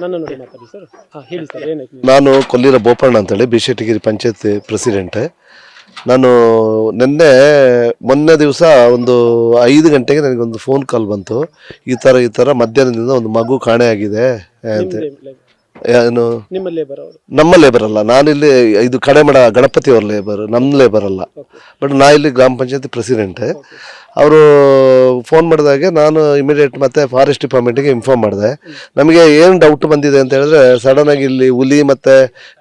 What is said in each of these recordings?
ನನ್ನ ನೋಡಿ ಮಾತಾಡಿ ಸರ್. ಹೇಳಿ ಸರ್, ಏನಾಯ್ತು? ನಾನು ಕೊಲ್ಲಿರ ಬೋಪಣ್ಣ ಅಂತೇಳಿ ಬಿಶೆಟ್ಟಿಗಿರಿ ಪಂಚಾಯತ್ ಪ್ರೆಸಿಡೆಂಟ್. ನಾನು ಮೊನ್ನೆ ದಿವಸ ಒಂದು 5 ಗಂಟೆಗೆ ನನಗೊಂದು ಫೋನ್ ಕಾಲ್ ಬಂತು. ಈ ಥರ ಮಧ್ಯಾಹ್ನದಿಂದ ಒಂದು ಮಗು ಕಾಣೆ ಆಗಿದೆ ಅಂತ. ಏನು ನಮ್ಮ ಲೇಬರ್ ಅಲ್ಲ, ನಾನಿಲ್ಲಿ ಇದು ಕಡೆಮಡ ಗಣಪತಿ ಅವ್ರ ಲೇಬರ್, ನಮ್ಮ ಲೇಬರ್ ಅಲ್ಲ. ಬಟ್ ನಾ ಇಲ್ಲಿ ಗ್ರಾಮ ಪಂಚಾಯತಿ ಪ್ರೆಸಿಡೆಂಟ್. ಅವರು ಫೋನ್ ಮಾಡಿದಾಗೆ ನಾನು ಇಮಿಡಿಯೇಟ್ ಮತ್ತೆ ಫಾರೆಸ್ಟ್ ಡಿಪಾರ್ಟ್ಮೆಂಟಿಗೆ ಇನ್ಫಾರ್ಮ್ ಮಾಡಿದೆ. ನಮಗೆ ಏನು ಡೌಟ್ ಬಂದಿದೆ ಅಂತ ಹೇಳಿದ್ರೆ, ಸಡನ್ ಆಗಿ ಇಲ್ಲಿ ಹುಲಿ ಮತ್ತು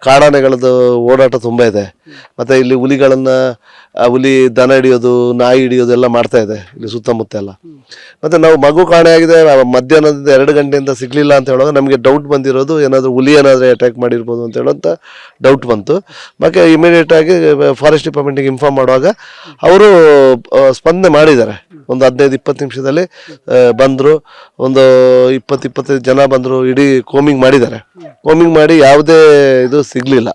ಕಾಡಾನೆಗಳದ್ದು ಓಡಾಟ ತುಂಬ ಇದೆ. ಮತ್ತು ಇಲ್ಲಿ ಹುಲಿ ದನ ಹಿಡಿಯೋದು, ನಾಯಿ ಹಿಡಿಯೋದು ಎಲ್ಲ ಮಾಡ್ತಾ ಇದೆ ಇಲ್ಲಿ ಸುತ್ತಮುತ್ತ ಎಲ್ಲ. ಮತ್ತು ನಾವು ಮಗು ಕಾಣೆ ಆಗಿದೆ ಮಧ್ಯಾಹ್ನದಿಂದ 2 ಗಂಟೆಯಿಂದ ಸಿಗಲಿಲ್ಲ ಅಂತ ಹೇಳುವಾಗ ನಮಗೆ ಡೌಟ್ ಬಂದಿರೋದು ಏನಾದರೂ ಹುಲಿ ಏನಾದರೂ ಅಟ್ಯಾಕ್ ಮಾಡಿರ್ಬೋದು ಅಂತ ಹೇಳೋಂಥ ಡೌಟ್ ಬಂತು. ಮತ್ತು ಇಮಿಡಿಯೇಟಾಗಿ ಫಾರೆಸ್ಟ್ ಡಿಪಾರ್ಟ್ಮೆಂಟಿಗೆ ಇನ್ಫಾರ್ಮ್ ಮಾಡುವಾಗ ಅವರು ಸ್ಪಂದನೆ ಮಾಡಿದ್ದಾರೆ. ಒಂದು 15-20 ನಿಮಿಷದಲ್ಲಿ ಬಂದರು. ಒಂದು 20-25 ಜನ ಬಂದರು. ಇಡೀ ಕೋಮಿಂಗ್ ಮಾಡಿದ್ದಾರೆ. ಕೋಮಿಂಗ್ ಮಾಡಿ ಯಾವುದೇ ಇದು ಸಿಗಲಿಲ್ಲ.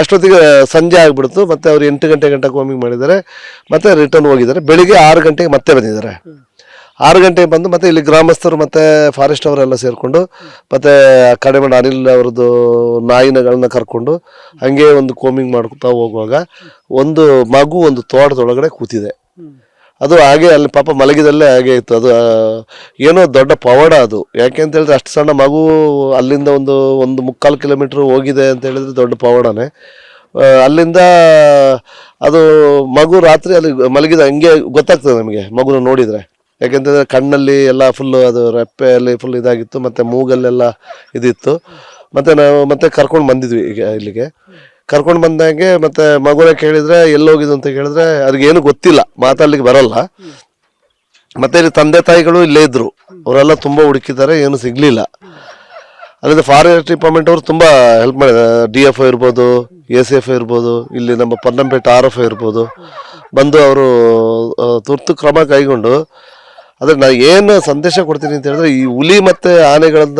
ಅಷ್ಟೊತ್ತಿಗೆ ಸಂಜೆ ಆಗಿಬಿಡ್ತು. ಮತ್ತು ಅವರು 8 ಗಂಟೆ ಕೋಮಿಂಗ್ ಮಾಡಿದ್ದಾರೆ. ಮತ್ತು ರಿಟರ್ನ್ ಹೋಗಿದ್ದಾರೆ. ಬೆಳಿಗ್ಗೆ 6 ಗಂಟೆಗೆ ಮತ್ತೆ ಬಂದಿದ್ದಾರೆ. 6 ಗಂಟೆಗೆ ಬಂದು ಮತ್ತೆ ಇಲ್ಲಿ ಗ್ರಾಮಸ್ಥರು ಮತ್ತು ಫಾರೆಸ್ಟ್ ಅವರೆಲ್ಲ ಸೇರಿಕೊಂಡು ಮತ್ತು ಕಡೆಮಡ ಅನಿಲ್ ಅವ್ರದ್ದು ನಾಯಿಗಳನ್ನ ಕರ್ಕೊಂಡು ಹಾಗೆ ಒಂದು ಕೋಮಿಂಗ್ ಮಾಡ್ಕೊತಾ ಹೋಗುವಾಗ ಒಂದು ಮಗು ಒಂದು ತೋಟದೊಳಗಡೆ ಕೂತಿದೆ. ಅದು ಹಾಗೆ ಅಲ್ಲಿ ಪಾಪ ಮಲಗಿದಲ್ಲೇ ಹಾಗೆ ಇತ್ತು. ಅದು ಏನೋ ದೊಡ್ಡ ಪವಾಡ ಅದು. ಯಾಕೆ ಅಂತ ಹೇಳಿದ್ರೆ ಅಷ್ಟು ಸಣ್ಣ ಮಗು ಅಲ್ಲಿಂದ ಒಂದು 3/4 ಕಿಲೋಮೀಟ್ರ್ ಹೋಗಿದೆ ಅಂತ ಹೇಳಿದ್ರೆ ದೊಡ್ಡ ಪವಾಡನೇ. ಅಲ್ಲಿಂದ ಅದು ಮಗು ರಾತ್ರಿ ಅಲ್ಲಿ ಮಲಗಿದ ಹಂಗೆ ಗೊತ್ತಾಗ್ತದೆ ನಮಗೆ ಮಗುನ ನೋಡಿದರೆ. ಯಾಕೆಂತಂದರೆ ಕಣ್ಣಲ್ಲಿ ಎಲ್ಲ ಫುಲ್ಲು ಅದು ರೆಪ್ಪೆಯಲ್ಲಿ ಫುಲ್ ಇದಾಗಿತ್ತು, ಮತ್ತು ಮೂಗಲ್ಲೆಲ್ಲ ಇದಿತ್ತು. ಮತ್ತು ನಾವು ಮತ್ತೆ ಕರ್ಕೊಂಡು ಬಂದಿದ್ವಿ ಈಗ ಇಲ್ಲಿಗೆ. ಕರ್ಕೊಂಡು ಬಂದಾಗೆ ಮತ್ತು ಮಗುನ ಕೇಳಿದರೆ ಎಲ್ಲೋಗಿದ್ದು ಅಂತ ಕೇಳಿದ್ರೆ ಅವ್ರಿಗೇನು ಗೊತ್ತಿಲ್ಲ, ಮಾತಾಡ್ಲಿಕ್ಕೆ ಬರಲ್ಲ. ಮತ್ತು ಇಲ್ಲಿ ತಂದೆ ತಾಯಿಗಳು ಇಲ್ಲೇ ಇದ್ದರು. ಅವರೆಲ್ಲ ತುಂಬ ಹುಡುಕಿದ್ದಾರೆ, ಏನು ಸಿಗಲಿಲ್ಲ. ಅಲ್ಲಿಂದ ಫಾರೆಸ್ಟ್ ಡಿಪಾರ್ಟ್ಮೆಂಟ್ ಅವರು ತುಂಬ ಹೆಲ್ಪ್ ಮಾಡಿದ್ದಾರೆ. DFO ಇರ್ಬೋದು, ACF ಇರ್ಬೋದು, ಇಲ್ಲಿ ನಮ್ಮ ಪನ್ನಂಪೇಟೆ RFO ಇರ್ಬೋದು, ಬಂದು ಅವರು ತುರ್ತು ಕ್ರಮ ಕೈಗೊಂಡು. ಆದರೆ ನಾನು ಏನು ಸಂದೇಶ ಕೊಡ್ತೀನಿ ಅಂತ ಹೇಳಿದ್ರೆ, ಈ ಹುಲಿ ಮತ್ತು ಆನೆಗಳಿಂದ